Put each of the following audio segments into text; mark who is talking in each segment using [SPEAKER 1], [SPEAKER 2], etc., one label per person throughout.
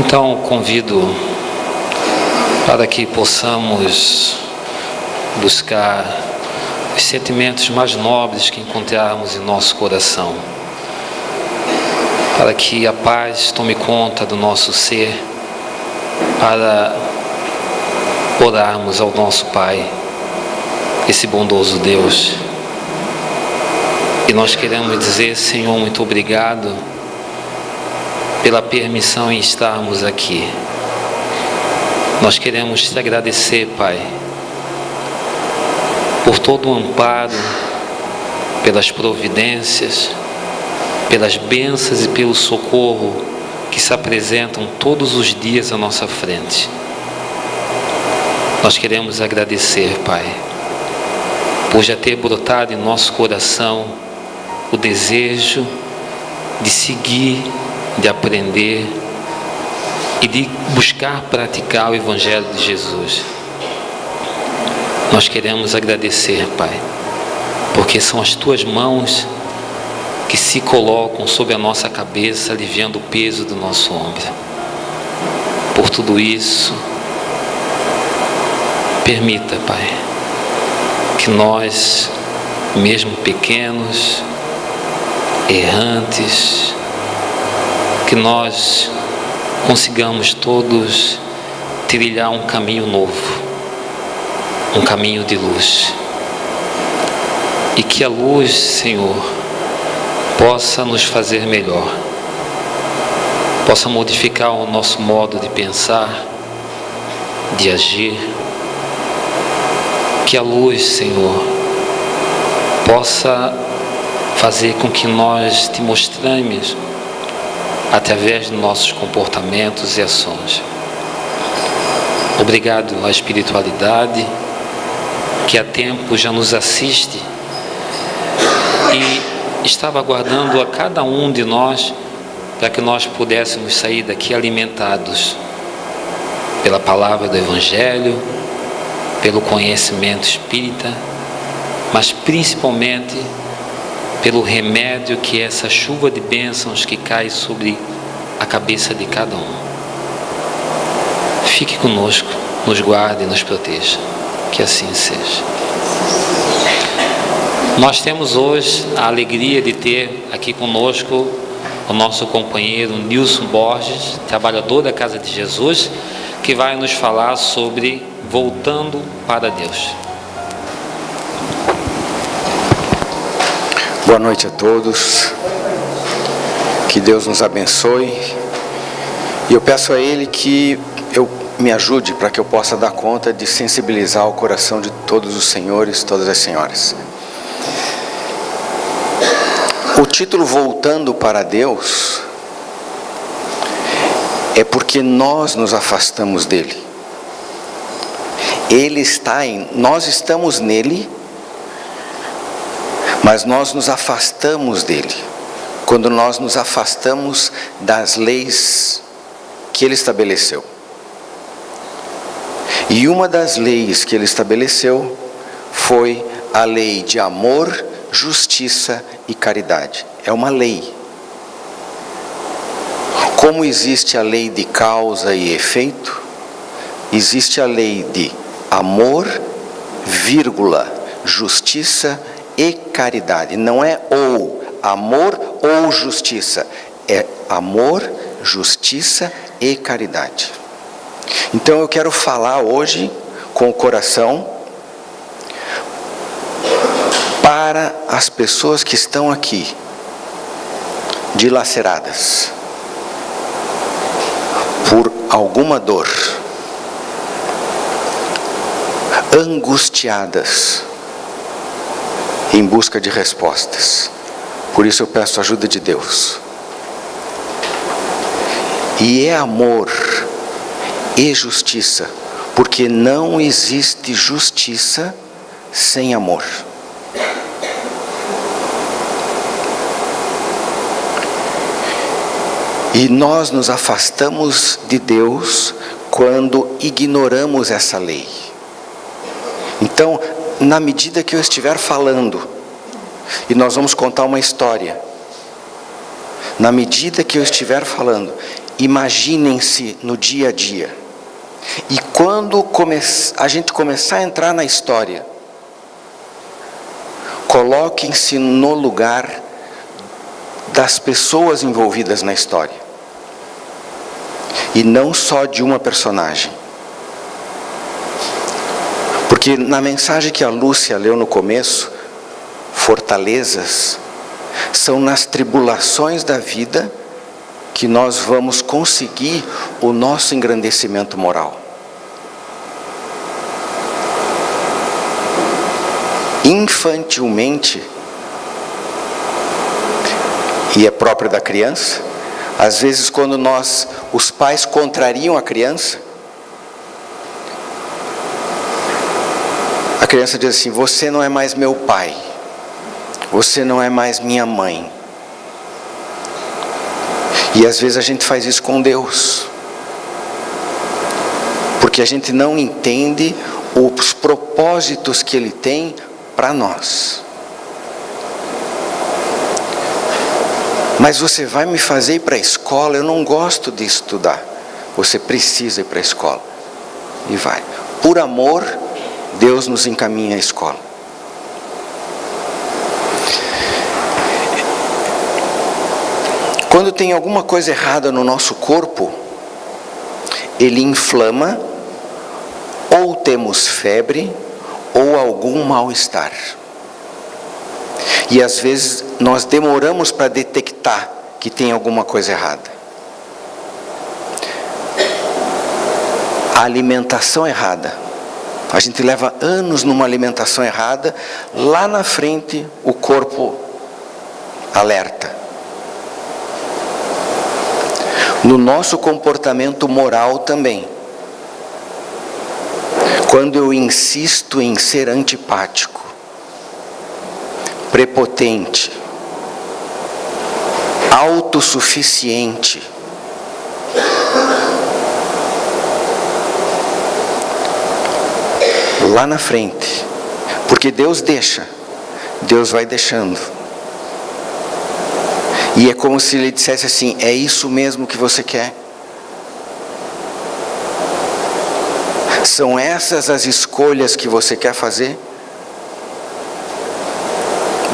[SPEAKER 1] Então, convido para que possamos buscar os sentimentos mais nobres que encontrarmos em nosso coração, para que a paz tome conta do nosso ser, para orarmos ao nosso Pai, esse bondoso Deus. E nós queremos dizer: Senhor, muito obrigado pela permissão em estarmos aqui. Nós queremos te agradecer, Pai, por todo o amparo, pelas providências, pelas bênçãos e pelo socorro que se apresentam todos os dias à nossa frente. Nós queremos agradecer, Pai, por já ter brotado em nosso coração o desejo de seguir, de aprender e de buscar praticar o Evangelho de Jesus. Nós queremos agradecer, Pai, porque são as Tuas mãos que se colocam sobre a nossa cabeça, aliviando o peso do nosso ombro. Por tudo isso, permita, Pai, que nós, mesmo pequenos, errantes, que nós consigamos todos trilhar um caminho novo, um caminho de luz, e que a luz, Senhor, possa nos fazer melhor, possa modificar o nosso modo de pensar, de agir. Que a luz, Senhor, possa fazer com que nós te mostremos através de nossos comportamentos e ações. Obrigado à espiritualidade que há tempo já nos assiste e estava aguardando a cada um de nós para que nós pudéssemos sair daqui alimentados pela palavra do Evangelho, pelo conhecimento espírita, mas principalmente pelo remédio que é essa chuva de bênçãos que cai sobre a cabeça de cada um. Fique conosco, nos guarde e nos proteja. Que assim seja. Nós temos hoje a alegria de ter aqui conosco o nosso companheiro Nilson Borges, trabalhador da Casa de Jesus, que vai nos falar sobre voltando para Deus.
[SPEAKER 2] Boa noite a todos, que Deus nos abençoe, e eu peço a Ele que me ajude para que eu possa dar conta de sensibilizar o coração de todos os senhores, todas as senhoras. O título Voltando para Deus é porque nós nos afastamos dEle. Ele está nós estamos nele, mas nós nos afastamos dele, quando nós nos afastamos das leis que ele estabeleceu. E uma das leis que ele estabeleceu foi a lei de amor, justiça e caridade. É uma lei. Como existe a lei de causa e efeito, existe a lei de amor, vírgula, justiça e caridade. Não é ou amor ou justiça, é amor, justiça e caridade. Então eu quero falar hoje com o coração para as pessoas que estão aqui dilaceradas por alguma dor, angustiadas em busca de respostas. Por isso eu peço a ajuda de Deus. E é amor e justiça, porque não existe justiça sem amor. E nós nos afastamos de Deus quando ignoramos essa lei. Então, na medida que eu estiver falando, e nós vamos contar uma história, na medida que eu estiver falando, imaginem-se no dia a dia. E quando a gente começar a entrar na história, coloquem-se no lugar das pessoas envolvidas na história. E não só de uma personagem. Porque na mensagem que a Lúcia leu no começo, fortalezas, são nas tribulações da vida que nós vamos conseguir o nosso engrandecimento moral. Infantilmente, e é próprio da criança, às vezes quando os pais contrariam a criança diz assim: você não é mais meu pai, você não é mais minha mãe. E às vezes a gente faz isso com Deus, porque a gente não entende os propósitos que Ele tem para nós. Mas você vai me fazer ir para a escola? Eu não gosto de estudar. Você precisa ir para a escola. E vai. Por amor, Deus nos encaminha à escola. Quando tem alguma coisa errada no nosso corpo, ele inflama, ou temos febre, ou algum mal-estar. E às vezes nós demoramos para detectar que tem alguma coisa errada. A alimentação errada. A gente leva anos numa alimentação errada, lá na frente o corpo alerta. No nosso comportamento moral também. Quando eu insisto em ser antipático, prepotente, autossuficiente, lá na frente, porque Deus deixa, Deus vai deixando, e é como se Ele dissesse assim: é isso mesmo que você quer? São essas as escolhas que você quer fazer?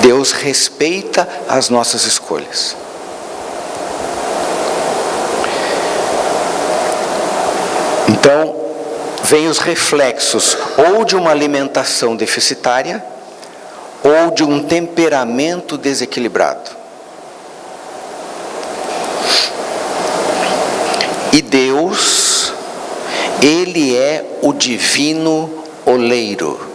[SPEAKER 2] Deus respeita as nossas escolhas. Então, vem os reflexos ou de uma alimentação deficitária ou de um temperamento desequilibrado. E Deus, Ele é o divino oleiro.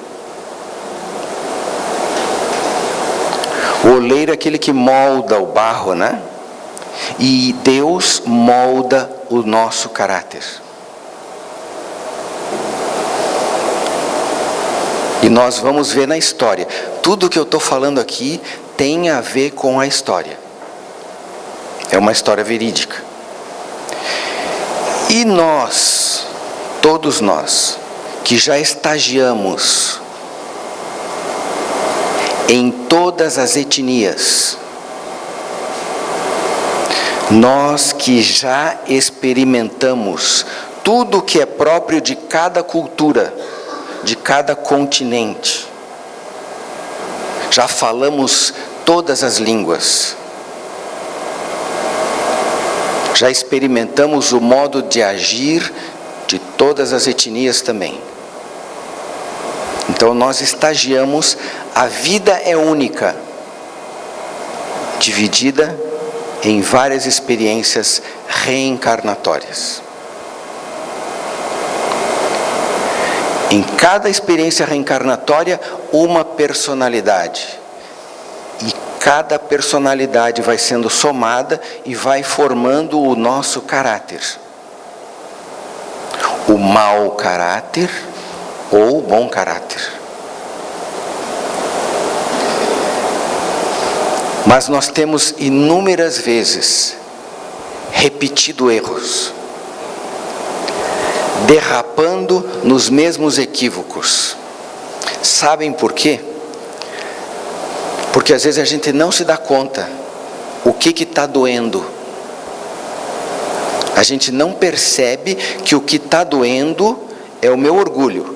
[SPEAKER 2] O oleiro é aquele que molda o barro, né? E Deus molda o nosso caráter. E nós vamos ver na história. Tudo que eu estou falando aqui tem a ver com a história. É uma história verídica. E nós, todos nós, que já estagiamos em todas as etnias, nós que já experimentamos tudo que é próprio de cada cultura, de cada continente, já falamos todas as línguas, já experimentamos o modo de agir de todas as etnias também. Então nós estagiamos, a vida é única, dividida em várias experiências reencarnatórias. Em cada experiência reencarnatória, uma personalidade. E cada personalidade vai sendo somada e vai formando o nosso caráter. O mau caráter ou o bom caráter. Mas nós temos inúmeras vezes repetido erros, derrapando nos mesmos equívocos. Sabem por quê? Porque às vezes a gente não se dá conta o que está doendo, A gente não percebe que o que está doendo é o meu orgulho.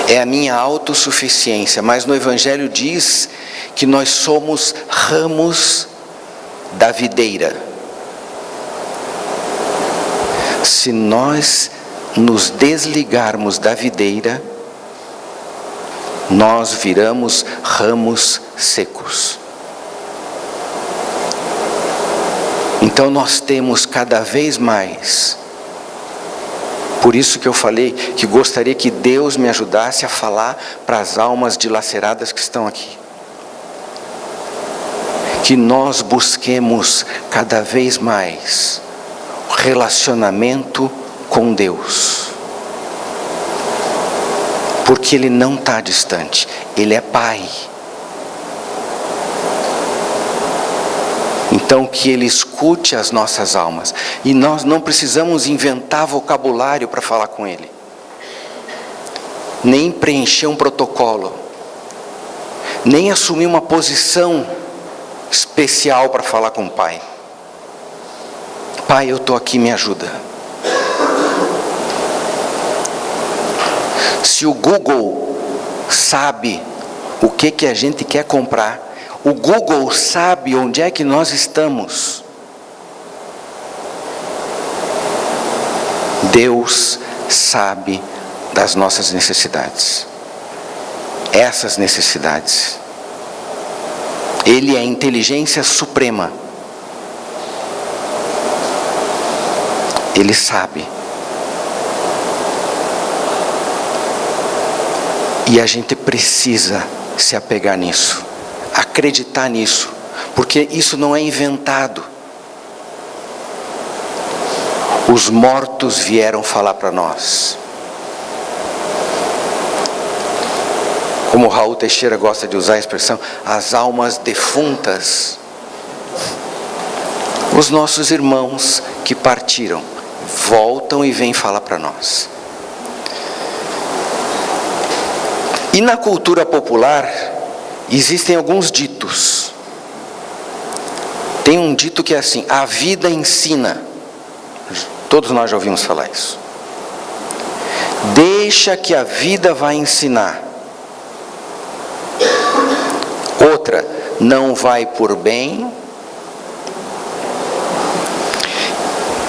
[SPEAKER 2] É a minha autossuficiência. Mas no Evangelho diz que nós somos ramos da videira. Se nós nos desligarmos da videira, nós viramos ramos secos. Então nós temos cada vez mais. Por isso que eu falei que gostaria que Deus me ajudasse a falar para as almas dilaceradas que estão aqui. Que nós busquemos cada vez mais relacionamento com Deus. Porque Ele não está distante, Ele é Pai. Então que Ele escute as nossas almas. E nós não precisamos inventar vocabulário para falar com Ele. Nem preencher um protocolo. Nem assumir uma posição especial para falar com o Pai. Pai, eu estou aqui, me ajuda. Se o Google sabe o que a gente quer comprar, o Google sabe onde é que nós estamos. Deus sabe das nossas necessidades. Essas necessidades. Ele é a inteligência suprema. Ele sabe. E a gente precisa se apegar nisso, acreditar nisso, porque isso não é inventado. Os mortos vieram falar para nós. Como Raul Teixeira gosta de usar a expressão, as almas defuntas. Os nossos irmãos que partiram, voltam e vêm falar para nós. E na cultura popular, existem alguns ditos. Tem um dito que é assim, a vida ensina. Todos nós já ouvimos falar isso. Deixa que a vida vai ensinar. Outra, não vai por bem.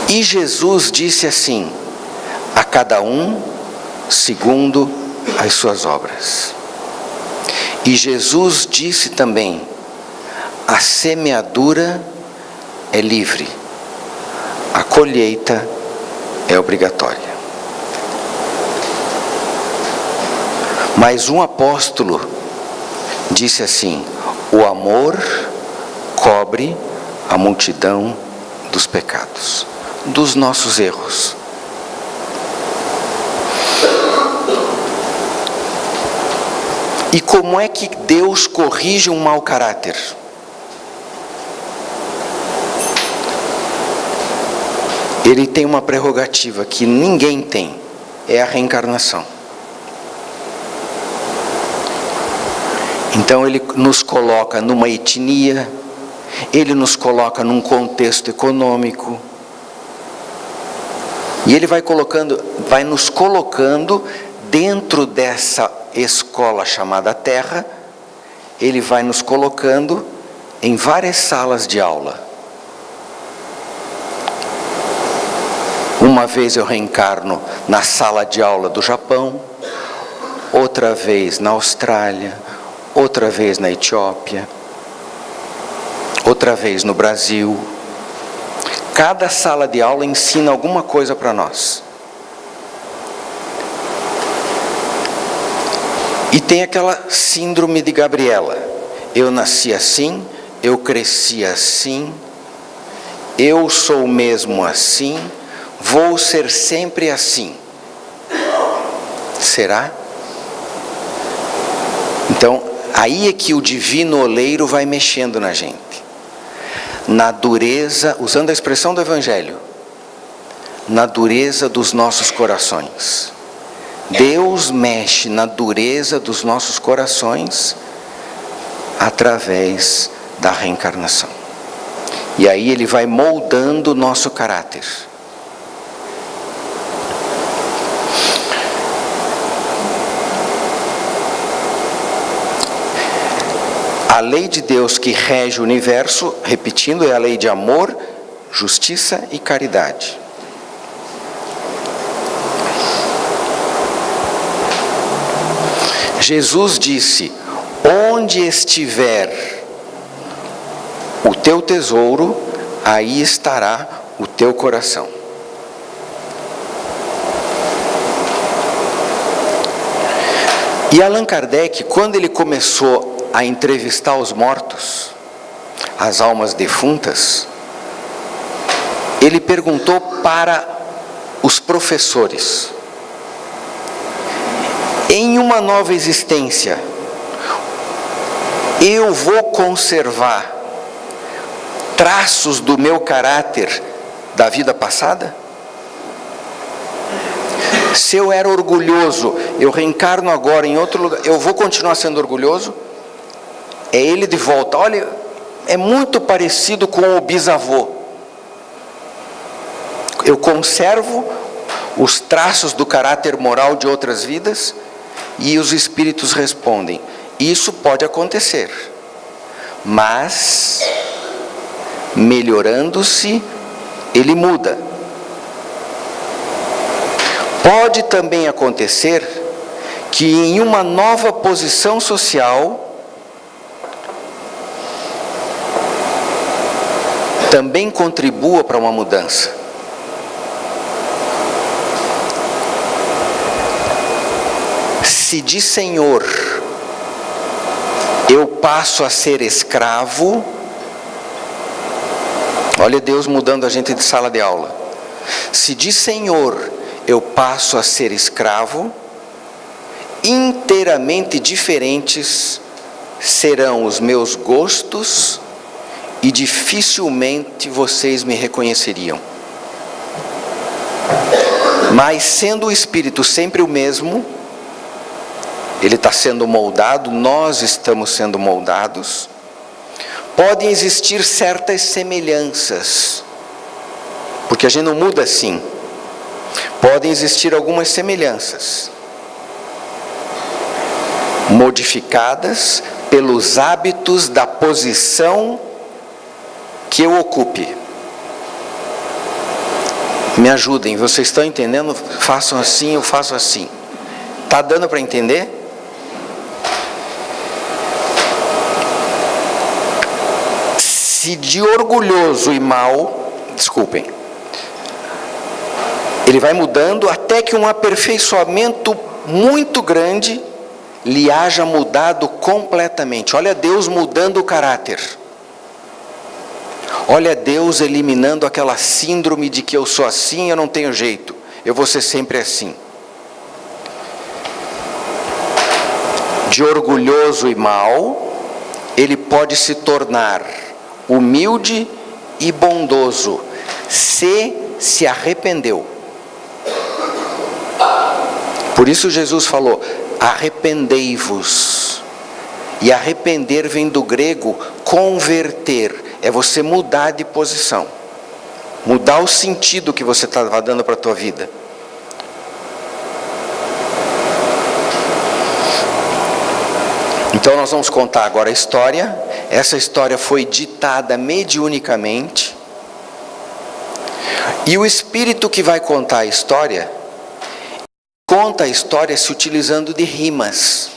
[SPEAKER 2] E Jesus disse assim, a cada um segundo as suas obras. E Jesus disse também, a semeadura é livre, a colheita é obrigatória. Mas um apóstolo disse assim, o amor cobre a multidão dos pecados, dos nossos erros. E como é que Deus corrige um mau caráter? Ele tem uma prerrogativa que ninguém tem, é a reencarnação. Então Ele nos coloca numa etnia, Ele nos coloca num contexto econômico, e Ele vai nos colocando dentro dessa escola chamada Terra, Ele vai nos colocando em várias salas de aula. Uma vez eu reencarno na sala de aula do Japão, outra vez na Austrália, outra vez na Etiópia, outra vez no Brasil. Cada sala de aula ensina alguma coisa para nós. E tem aquela síndrome de Gabriela. Eu nasci assim, eu cresci assim, eu sou mesmo assim, vou ser sempre assim. Será? Então, aí é que o divino oleiro vai mexendo na gente. Na dureza, usando a expressão do Evangelho, na dureza dos nossos corações. Deus mexe na dureza dos nossos corações através da reencarnação. E aí ele vai moldando o nosso caráter. A lei de Deus que rege o universo, repetindo, é a lei de amor, justiça e caridade. Jesus disse: onde estiver o teu tesouro, aí estará o teu coração. E Allan Kardec, quando ele começou a entrevistar os mortos, as almas defuntas, ele perguntou para os professores: em uma nova existência, eu vou conservar traços do meu caráter da vida passada? Se eu era orgulhoso, eu reencarno agora em outro lugar, eu vou continuar sendo orgulhoso? É ele de volta. Olha, é muito parecido com o bisavô. Eu conservo os traços do caráter moral de outras vidas? E os espíritos respondem: isso pode acontecer, mas melhorando-se, ele muda. Pode também acontecer que em uma nova posição social também contribua para uma mudança. Se de senhor eu passo a ser escravo, olha Deus mudando a gente de sala de aula. Se de senhor eu passo a ser escravo, inteiramente diferentes serão os meus gostos e dificilmente vocês me reconheceriam. Mas sendo o Espírito sempre o mesmo, ele está sendo moldado, nós estamos sendo moldados, podem existir certas semelhanças, porque a gente não muda assim. Podem existir algumas semelhanças, modificadas pelos hábitos da posição que eu ocupe. Me ajudem, vocês estão entendendo? Façam assim, eu faço assim. Está dando para entender? Se de orgulhoso e mau, desculpem, ele vai mudando até que um aperfeiçoamento muito grande lhe haja mudado completamente. Olha Deus mudando o caráter. Olha Deus eliminando aquela síndrome de que eu sou assim, eu não tenho jeito, eu vou ser sempre assim. De orgulhoso e mau, ele pode se tornar humilde e bondoso, se arrependeu. Por isso Jesus falou: arrependei-vos. E arrepender vem do grego converter, é você mudar de posição, mudar o sentido que você estava dando para a tua vida. Então nós vamos contar agora a história. Essa história foi ditada mediunicamente, e o espírito que vai contar a história, conta a história se utilizando de rimas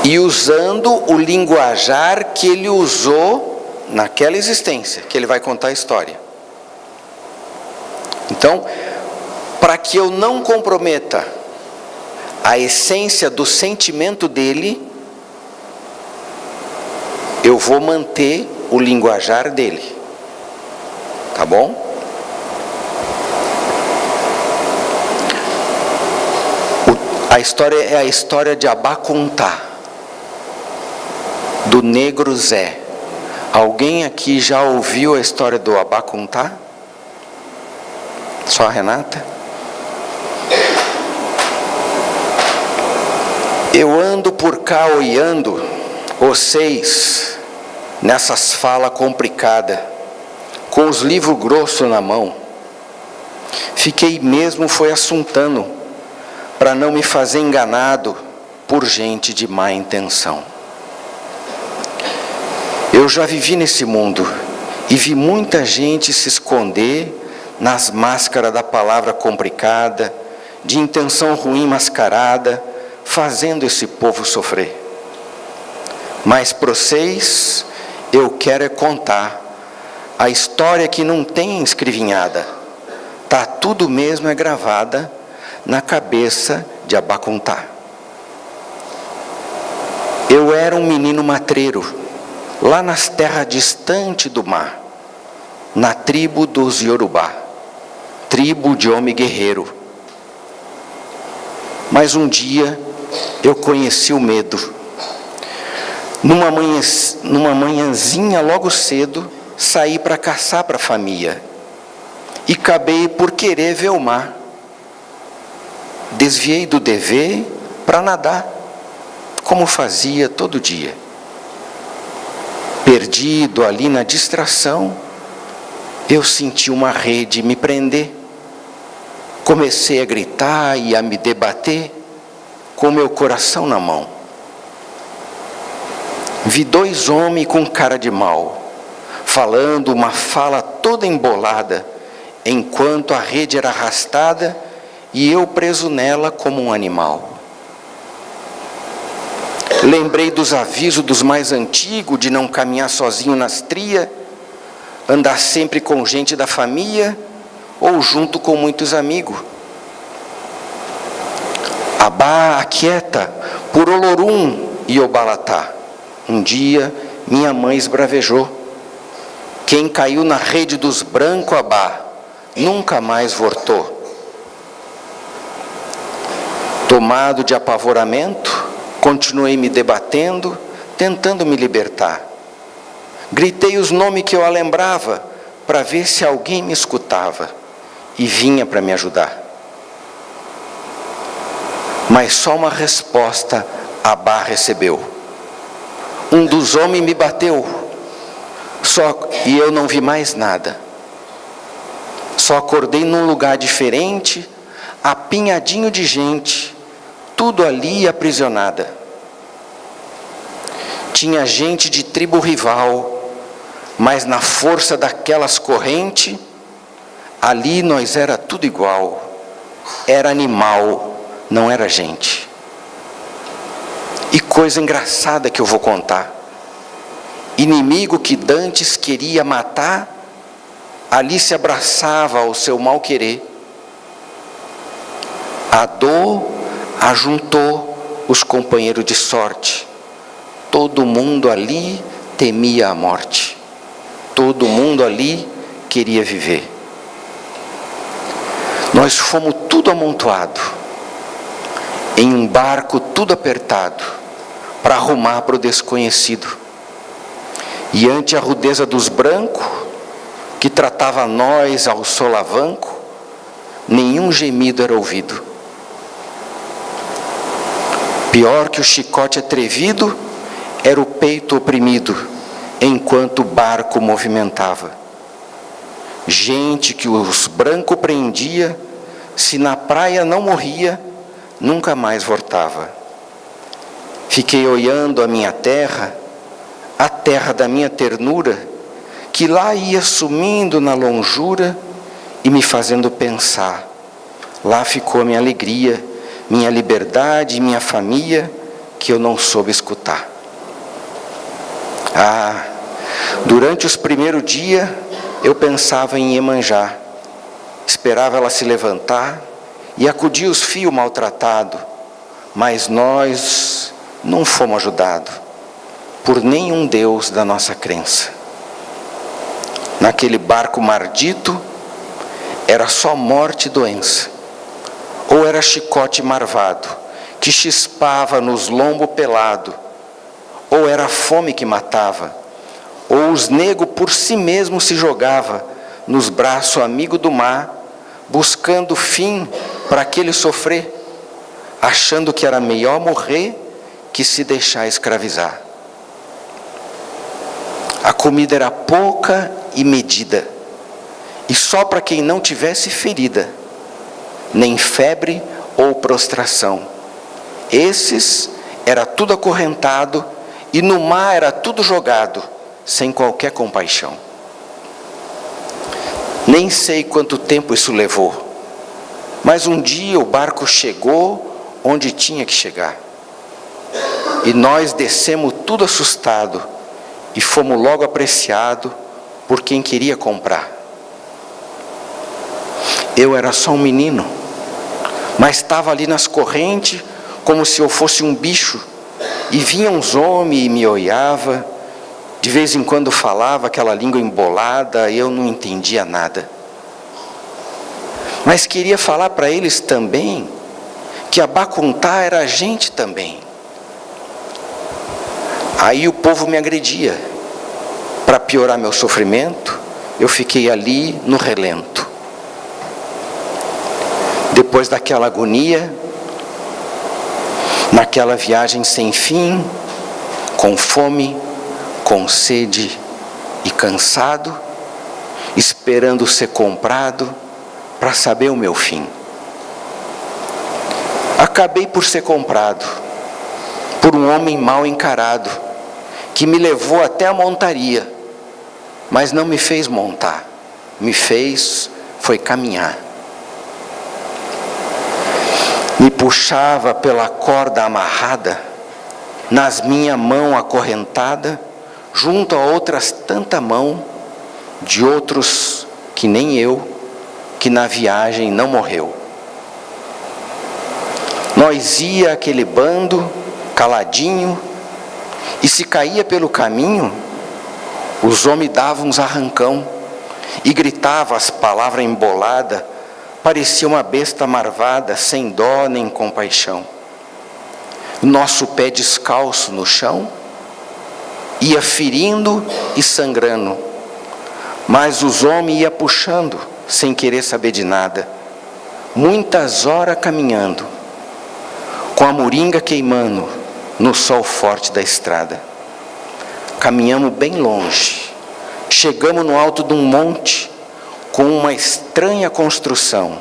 [SPEAKER 2] e usando o linguajar que ele usou naquela existência que ele vai contar a história. Então, para que eu não comprometa a essência do sentimento dele, eu vou manter o linguajar dele, tá bom? A história é a história de Abacuntá, do negro Zé. Alguém aqui já ouviu a história do Abacuntá? Só a Renata? Eu ando por cá olhando vocês nessas falas complicadas, com os livros grossos na mão. Fiquei mesmo foi assuntando, para não me fazer enganado por gente de má intenção. Eu já vivi nesse mundo e vi muita gente se esconder nas máscaras da palavra complicada, de intenção ruim mascarada, fazendo esse povo sofrer. Mas para vocês, eu quero é contar a história que não tem escrevinhada, tá tudo mesmo é gravada na cabeça de Abacuntá. Eu era um menino matreiro, lá nas terras distantes do mar, na tribo dos Yorubá, tribo de homem guerreiro. Mas um dia eu conheci o medo. Numa manhãzinha logo cedo, saí para caçar para a família e acabei por querer ver o mar. Desviei do dever para nadar, como fazia todo dia. Perdido ali na distração, eu senti uma rede me prender. Comecei a gritar e a me debater, com meu coração na mão. Vi 2 homens com cara de mal, falando uma fala toda embolada, enquanto a rede era arrastada e eu preso nela como um animal. Lembrei dos avisos dos mais antigos de não caminhar sozinho nas trias, andar sempre com gente da família ou junto com muitos amigos. Abá, aquieta, por Olorum e Obalatá. Um dia minha mãe esbravejou. Quem caiu na rede dos brancos, Abá, nunca mais voltou. Tomado de apavoramento, continuei me debatendo, tentando me libertar. Gritei os nomes que eu a lembrava, para ver se alguém me escutava, e vinha para me ajudar. Mas só uma resposta Abá recebeu. Um dos homens me bateu, e eu não vi mais nada. Só acordei num lugar diferente, apinhadinho de gente, tudo ali aprisionada. Tinha gente de tribo rival, mas na força daquelas correntes, ali nós era tudo igual. Era animal, não era gente. E coisa engraçada que eu vou contar. Inimigo que dantes queria matar, ali se abraçava ao seu mal querer. A dor ajuntou os companheiros de sorte. Todo mundo ali temia a morte. Todo mundo ali queria viver. Nós fomos tudo amontoado, em um barco tudo apertado, para arrumar para o desconhecido. E ante a rudeza dos brancos, que tratava nós ao solavanco, nenhum gemido era ouvido. Pior que o chicote atrevido, era o peito oprimido, enquanto o barco movimentava. Gente que os brancos prendia, se na praia não morria, nunca mais voltava. Fiquei olhando a minha terra, a terra da minha ternura, que lá ia sumindo na longura e me fazendo pensar. Lá ficou a minha alegria, minha liberdade e minha família, que eu não soube escutar. Durante os primeiros dias, eu pensava em Iemanjá, esperava ela se levantar e acudir os fios maltratados, mas nós não fomos ajudados por nenhum Deus da nossa crença. Naquele barco maldito, era só morte e doença, ou era chicote marvado, que chispava nos lombos pelado, ou era fome que matava, ou os negros por si mesmo se jogava nos braços amigo do mar, buscando fim para aquele sofrer, achando que era melhor morrer que se deixar escravizar. A comida era pouca e medida, e só para quem não tivesse ferida, nem febre ou prostração. Esses era tudo acorrentado, e no mar era tudo jogado, sem qualquer compaixão. Nem sei quanto tempo isso levou, mas um dia o barco chegou onde tinha que chegar. E nós descemos tudo assustado, e fomos logo apreciados por quem queria comprar. Eu era só um menino, mas estava ali nas correntes, como se eu fosse um bicho, e vinham uns homens e me olhava, de vez em quando falava aquela língua embolada, e eu não entendia nada. Mas queria falar para eles também, que Abacuntá era a gente também. Aí o povo me agredia. Para piorar meu sofrimento, eu fiquei ali no relento. Depois daquela agonia, naquela viagem sem fim, com fome, com sede e cansado, esperando ser comprado para saber o meu fim. Acabei por ser comprado por um homem mal encarado, que me levou até a montaria, mas não me fez montar, foi caminhar. Me puxava pela corda amarrada, nas minha mão acorrentada, junto a outras tanta mão, de outros que nem eu, que na viagem não morreu. Nós ia aquele bando, caladinho, e se caía pelo caminho, os homens davam uns arrancão, e gritavam as palavras emboladas, parecia uma besta marvada, sem dó nem compaixão. Nosso pé descalço no chão, ia ferindo e sangrando, mas os homens iam puxando, sem querer saber de nada, muitas horas caminhando, com a moringa queimando, no sol forte da estrada. Caminhamos bem longe, chegamos no alto de um monte, com uma estranha construção.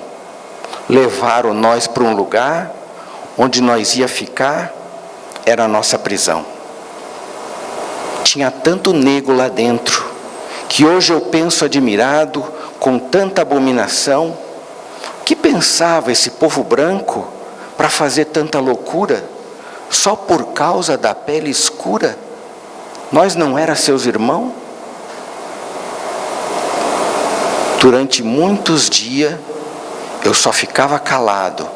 [SPEAKER 2] Levaram nós para um lugar, onde nós ia ficar, era a nossa prisão. Tinha tanto nego lá dentro, que hoje eu penso admirado, com tanta abominação, que pensava esse povo branco para fazer tanta loucura, só por causa da pele escura? Nós não era seus irmãos? Durante muitos dias, eu só ficava calado.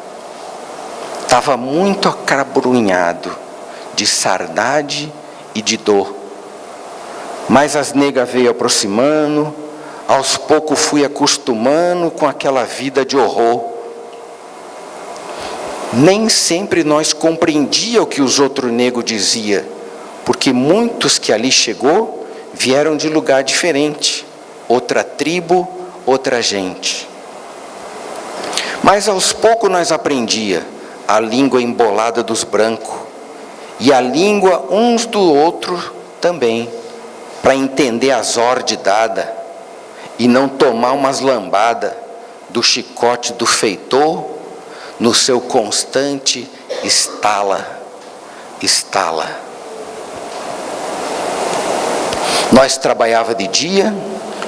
[SPEAKER 2] Estava muito acabrunhado, de saudade e de dor. Mas as negas veio aproximando, aos poucos fui acostumando com aquela vida de horror. Nem sempre nós compreendíamos o que os outros negros diziam, porque muitos que ali chegou, vieram de lugar diferente, outra tribo, outra gente. Mas aos poucos nós aprendia a língua embolada dos brancos, e a língua uns do outro também, para entender as ordens dadas, e não tomar umas lambadas do chicote do feitor, no seu constante estala, estala. Nós trabalhava de dia,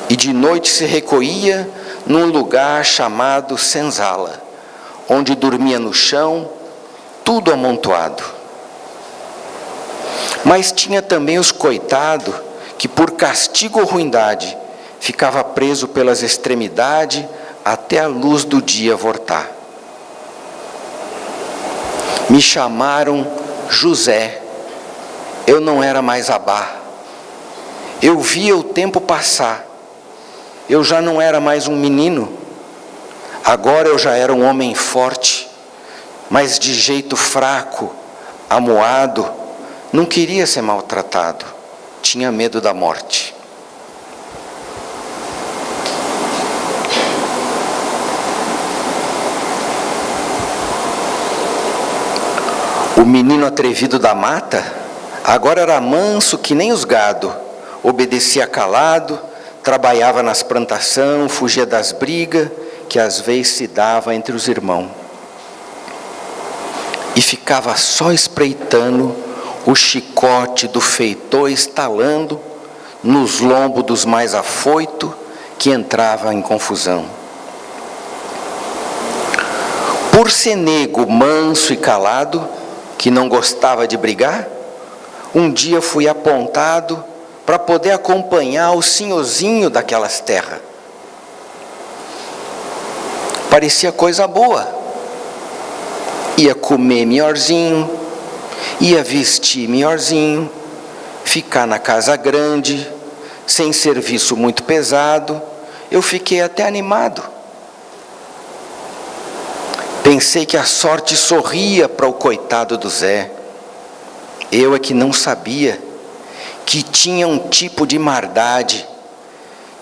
[SPEAKER 2] e de noite se recolhia num lugar chamado senzala, onde dormia no chão, tudo amontoado. Mas tinha também os coitados, que por castigo ou ruindade, ficava preso pelas extremidades, até a luz do dia voltar. Me chamaram José, eu não era mais Abá. Eu via o tempo passar, eu já não era mais um menino, agora eu já era um homem forte, mas de jeito fraco, amuado, não queria ser maltratado, tinha medo da morte. O menino atrevido da mata agora era manso que nem os gado, obedecia calado, trabalhava nas plantações, fugia das brigas que às vezes se dava entre os irmãos. E ficava só espreitando o chicote do feitor estalando nos lombos dos mais afoitos que entrava em confusão. Por ser nego, manso e calado, que não gostava de brigar, um dia fui apontado para poder acompanhar o senhorzinho daquelas terras. Parecia coisa boa. Ia comer melhorzinho, ia vestir melhorzinho, ficar na casa grande, sem serviço muito pesado. Eu fiquei até animado. Pensei que a sorte sorria para o coitado do Zé. Eu é que não sabia que tinha um tipo de maldade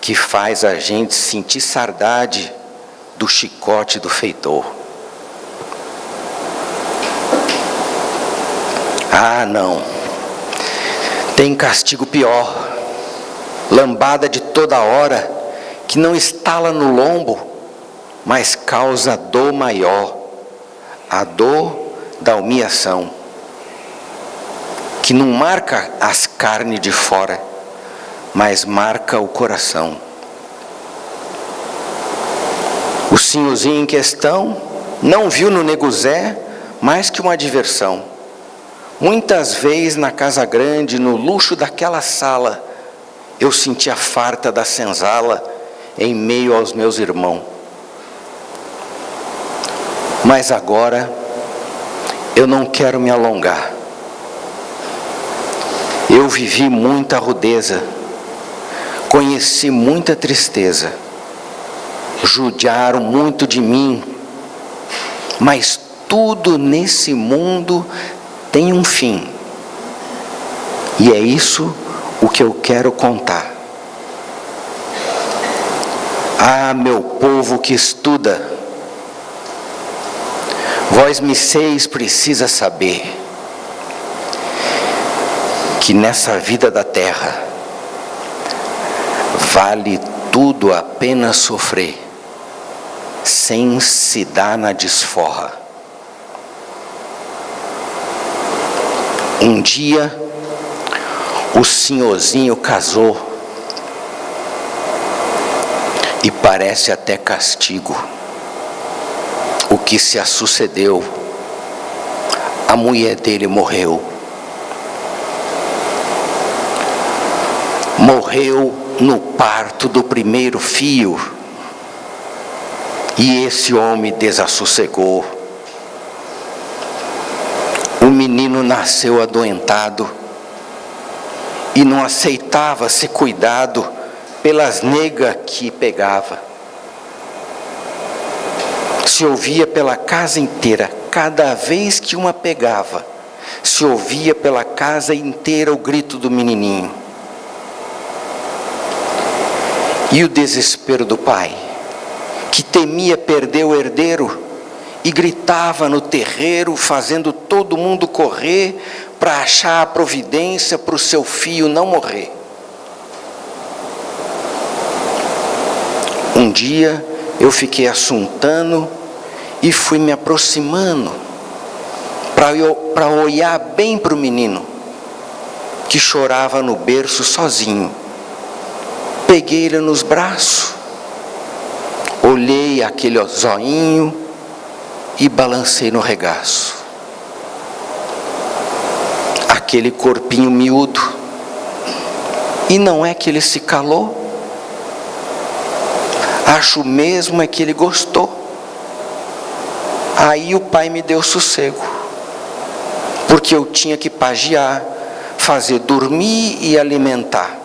[SPEAKER 2] que faz a gente sentir saudade do chicote do feitor. Ah, não. Tem castigo pior. Lambada de toda hora, que não estala no lombo, mas causa dor maior. A dor da humilhação, que não marca as carnes de fora, mas marca o coração. O senhorzinho em questão não viu no nego Zé mais que uma diversão. Muitas vezes na casa grande, no luxo daquela sala, eu sentia farta da senzala em meio aos meus irmãos. Mas agora eu não quero me alongar. Eu vivi muita rudeza, conheci muita tristeza, judiaram muito de mim, mas tudo nesse mundo tem um fim. E é isso o que eu quero contar. Ah, meu povo que estuda, vós me seis precisa saber que nessa vida da terra vale tudo a pena sofrer, sem se dar na desforra. Um dia o senhorzinho casou e parece até castigo o que se sucedeu. A mulher dele morreu. Morreu no parto do primeiro filho. E esse homem desassossegou. O menino nasceu adoentado e não aceitava ser cuidado pelas negas que pegava. Se ouvia pela casa inteira, cada vez que uma pegava, se ouvia pela casa inteira o grito do menininho. E o desespero do pai, que temia perder o herdeiro e gritava no terreiro, fazendo todo mundo correr para achar a providência para o seu filho não morrer. Um dia eu fiquei assuntando e fui me aproximando para olhar bem para o menino que chorava no berço sozinho. Peguei ele nos braços, olhei aquele zoinho e balancei no regaço. Aquele corpinho miúdo. E não é que ele se calou? Acho mesmo é que ele gostou. Aí o pai me deu sossego, porque eu tinha que pagiar, fazer dormir e alimentar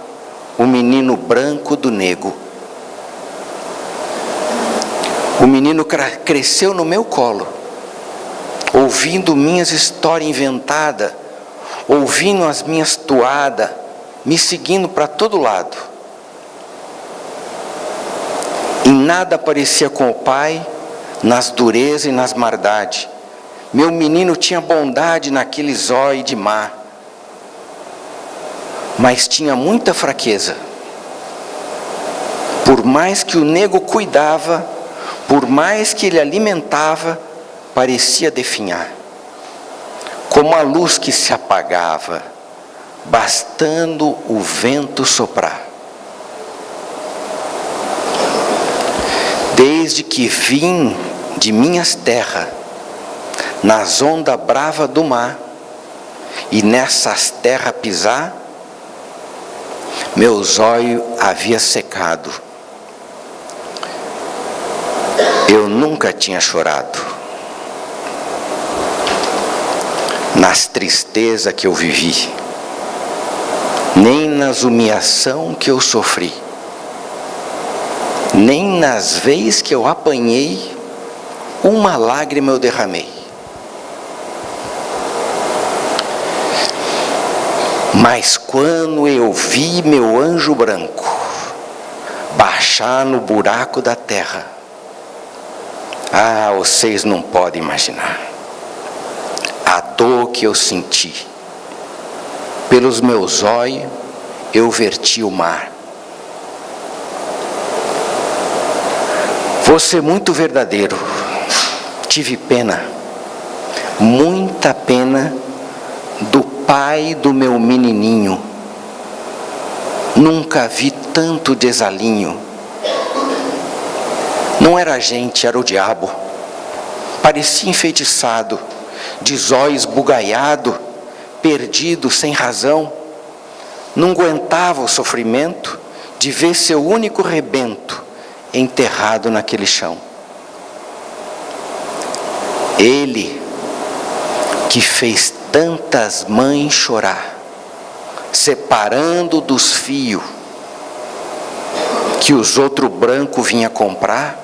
[SPEAKER 2] o menino branco do nego. O menino cresceu no meu colo, ouvindo minhas histórias inventadas, ouvindo as minhas toadas, me seguindo para todo lado. Em nada parecia com o pai, nas durezas e nas maldades, Meu menino tinha bondade naquele zóio de mar, mas tinha muita fraqueza. Por mais que o nego cuidava, por mais que ele alimentava, parecia definhar. Como a luz que se apagava, bastando o vento soprar. Desde que vim de minhas terras, nas ondas bravas do mar, e nessas terras pisar, meus olhos havia secado. Eu nunca tinha chorado. Nas tristezas que eu vivi, nem nas humilhações que eu sofri, nem nas vezes que eu apanhei, uma lágrima eu derramei. Mas quando eu vi meu anjo branco baixar no buraco da terra, vocês não podem imaginar a dor que eu senti. Pelos meus olhos eu verti o mar. Vou ser muito verdadeiro. Tive pena, muita pena do pai do meu menininho. Nunca vi tanto desalinho. Não era gente, era o diabo. Parecia enfeitiçado, de zóio esbugalhado, perdido, sem razão. Não aguentava o sofrimento de ver seu único rebento enterrado naquele chão. Ele que fez tantas mães chorar, separando dos fios que os outros brancos vinham comprar,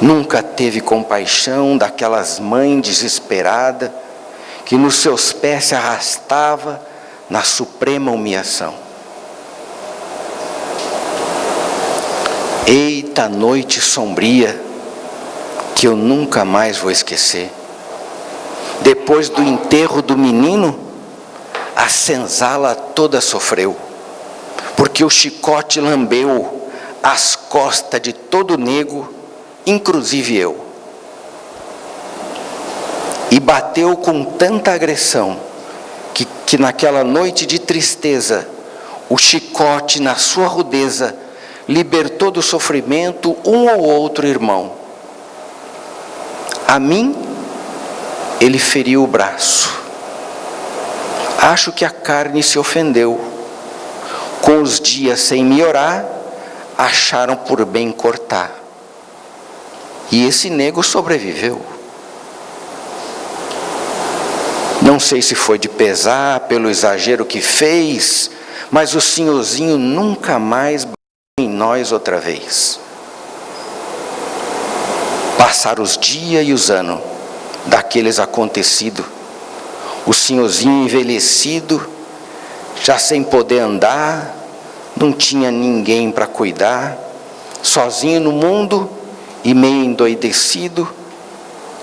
[SPEAKER 2] nunca teve compaixão daquelas mães desesperadas que nos seus pés se arrastava na suprema humilhação. Eita noite sombria que eu nunca mais vou esquecer. Depois do enterro do menino, a senzala toda sofreu, porque o chicote lambeu as costas de todo nego, inclusive eu. E bateu com tanta agressão, que naquela noite de tristeza, o chicote na sua rudeza, libertou do sofrimento um ou outro irmão. A mim, ele feriu o braço. Acho que a carne se ofendeu. Com os dias sem me orar, acharam por bem cortar. E esse nego sobreviveu. Não sei se foi de pesar pelo exagero que fez, mas o senhorzinho nunca mais bateu em nós outra vez. Passaram os dias e os anos daqueles acontecidos. O senhorzinho envelhecido, já sem poder andar, não tinha ninguém para cuidar, sozinho no mundo e meio endoidecido.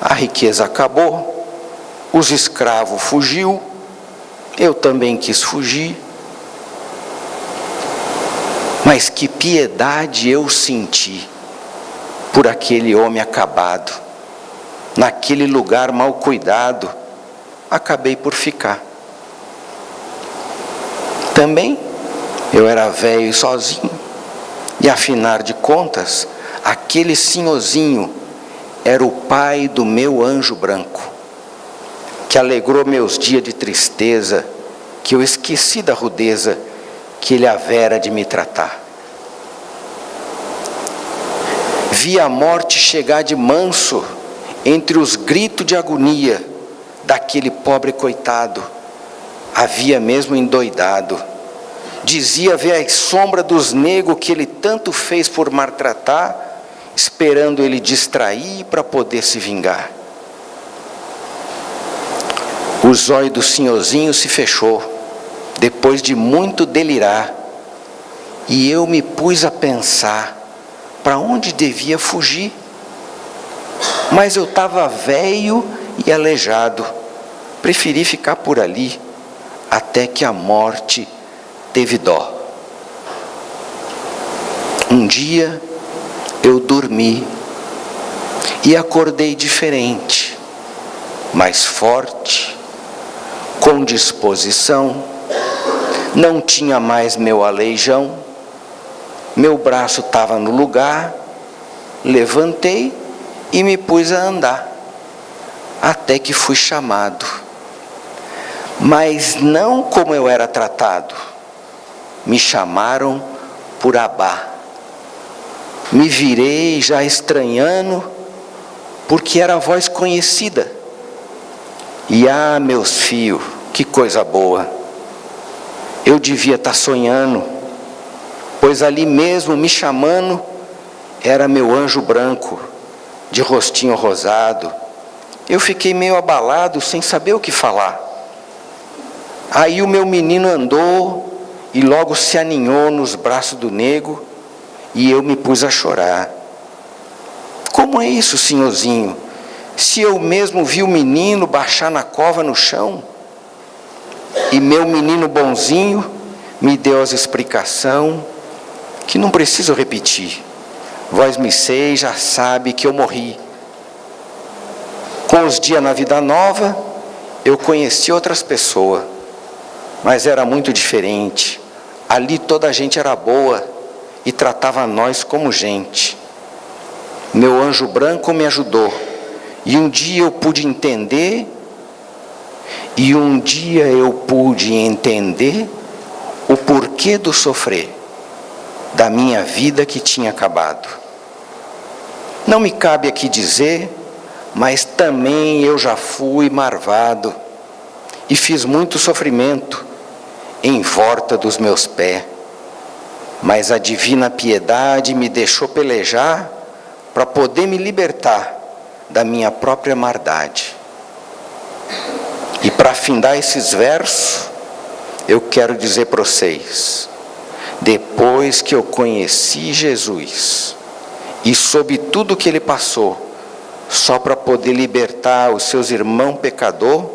[SPEAKER 2] A riqueza acabou, os escravos fugiu, eu também quis fugir. Mas que piedade eu senti por aquele homem acabado, naquele lugar mal cuidado, acabei por ficar. Também eu era velho e sozinho, e afinal de contas, aquele senhorzinho era o pai do meu anjo branco, que alegrou meus dias de tristeza, que eu esqueci da rudeza que ele havera de me tratar. Vi a morte chegar de manso entre os gritos de agonia daquele pobre coitado. Havia mesmo endoidado. Dizia ver as sombras dos negros que ele tanto fez por maltratar, esperando ele distrair para poder se vingar. O zóio do senhorzinho se fechou, depois de muito delirar, e eu me pus a pensar para onde devia fugir. Mas eu estava velho e aleijado. Preferi ficar por ali até que a morte teve dó. Um dia eu dormi e acordei diferente, mais forte, com disposição. Não tinha mais meu aleijão, meu braço estava no lugar. Levantei e me pus a andar, até que fui chamado. Mas não como eu era tratado. Me chamaram por Abá. Me virei já estranhando, porque era a voz conhecida. E meus filhos, que coisa boa. Eu devia estar sonhando, pois ali mesmo me chamando era meu anjo branco, de rostinho rosado. Eu fiquei meio abalado, sem saber o que falar. Aí o meu menino andou e logo se aninhou nos braços do nego, e eu me pus a chorar. Como é isso, senhorzinho? Se eu mesmo vi o menino baixar na cova no chão? E meu menino bonzinho me deu as explicações que não preciso repetir. Vós me sei, já sabe que eu morri. Com os dias na vida nova, eu conheci outras pessoas, mas era muito diferente. Ali toda a gente era boa e tratava nós como gente. Meu anjo branco me ajudou, e um dia eu pude entender o porquê do sofrer da minha vida que tinha acabado. Não me cabe aqui dizer, mas também eu já fui marvado e fiz muito sofrimento em volta dos meus pés. Mas a divina piedade me deixou pelejar para poder me libertar da minha própria maldade. E para findar esses versos, eu quero dizer para vocês: depois que eu conheci Jesus e soube tudo que ele passou, só para poder libertar os seus irmãos pecadores,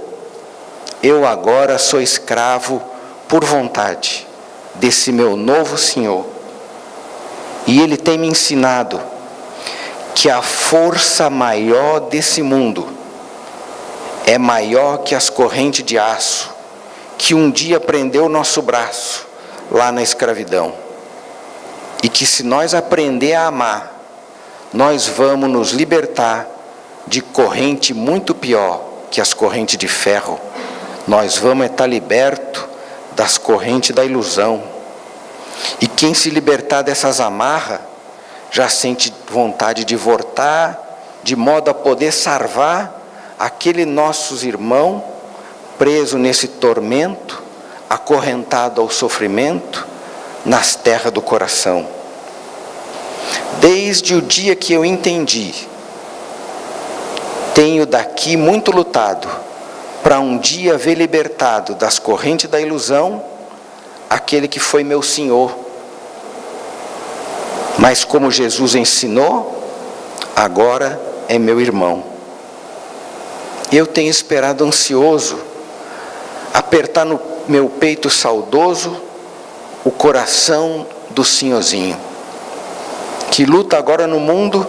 [SPEAKER 2] eu agora sou escravo por vontade desse meu novo Senhor. E ele tem me ensinado que a força maior desse mundo é maior que as correntes de aço que um dia prendeu o nosso braço lá na escravidão. E que se nós aprender a amar, nós vamos nos libertar de corrente muito pior que as correntes de ferro. Nós vamos estar libertos das correntes da ilusão. E quem se libertar dessas amarras, já sente vontade de voltar, de modo a poder salvar aquele nossos irmão preso nesse tormento, acorrentado ao sofrimento, nas terras do coração. Desde o dia que eu entendi, tenho daqui muito lutado para um dia ver libertado das correntes da ilusão aquele que foi meu Senhor. Mas como Jesus ensinou, agora é meu irmão. Eu tenho esperado ansioso, apertar no meu peito saudoso o coração do Senhorzinho, que luta agora no mundo,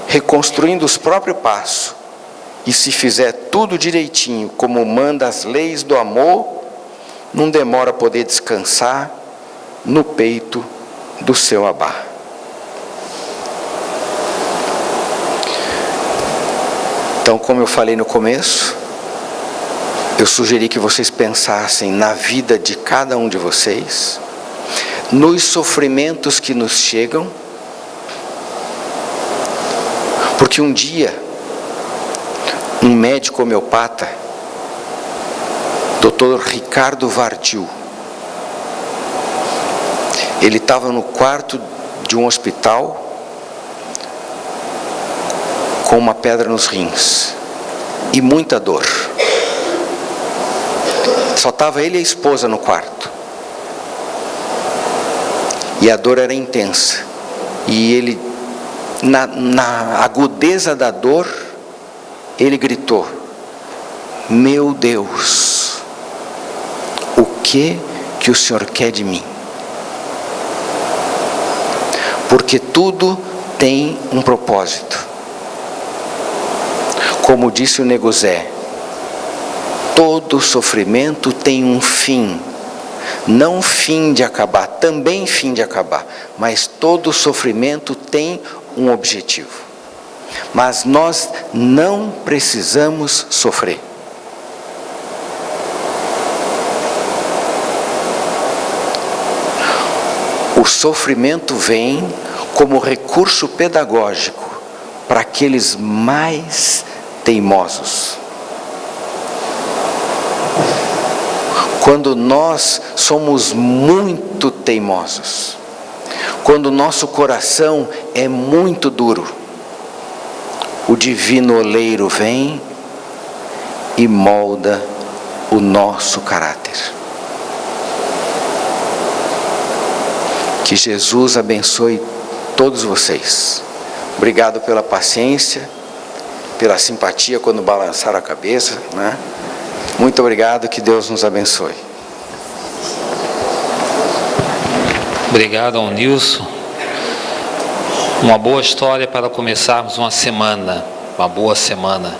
[SPEAKER 2] reconstruindo os próprios passos, e se fizer tudo direitinho, como manda as leis do amor, não demora a poder descansar no peito do seu Abá. Então, como eu falei no começo, eu sugeri que vocês pensassem na vida de cada um de vocês, nos sofrimentos que nos chegam, porque um dia, um médico homeopata, Dr. Ricardo Vardil, ele estava no quarto de um hospital com uma pedra nos rins e muita dor. Só estava ele e a esposa no quarto. E a dor era intensa. E ele, na agudeza da dor, ele gritou: meu Deus, o que o Senhor quer de mim? Porque tudo tem um propósito. Como disse o Nego Zé, todo sofrimento tem um fim. Não fim de acabar, também fim de acabar, mas todo sofrimento tem um objetivo. Mas nós não precisamos sofrer. O sofrimento vem como recurso pedagógico para aqueles mais teimosos. Quando nós somos muito teimosos, quando o nosso coração é muito duro, o divino oleiro vem e molda o nosso caráter. Que Jesus abençoe todos vocês. Obrigado pela paciência, pela simpatia quando balançaram a cabeça, né? Muito obrigado, que Deus nos abençoe.
[SPEAKER 1] Obrigado ao Nilson. Uma boa história para começarmos uma semana, uma boa semana.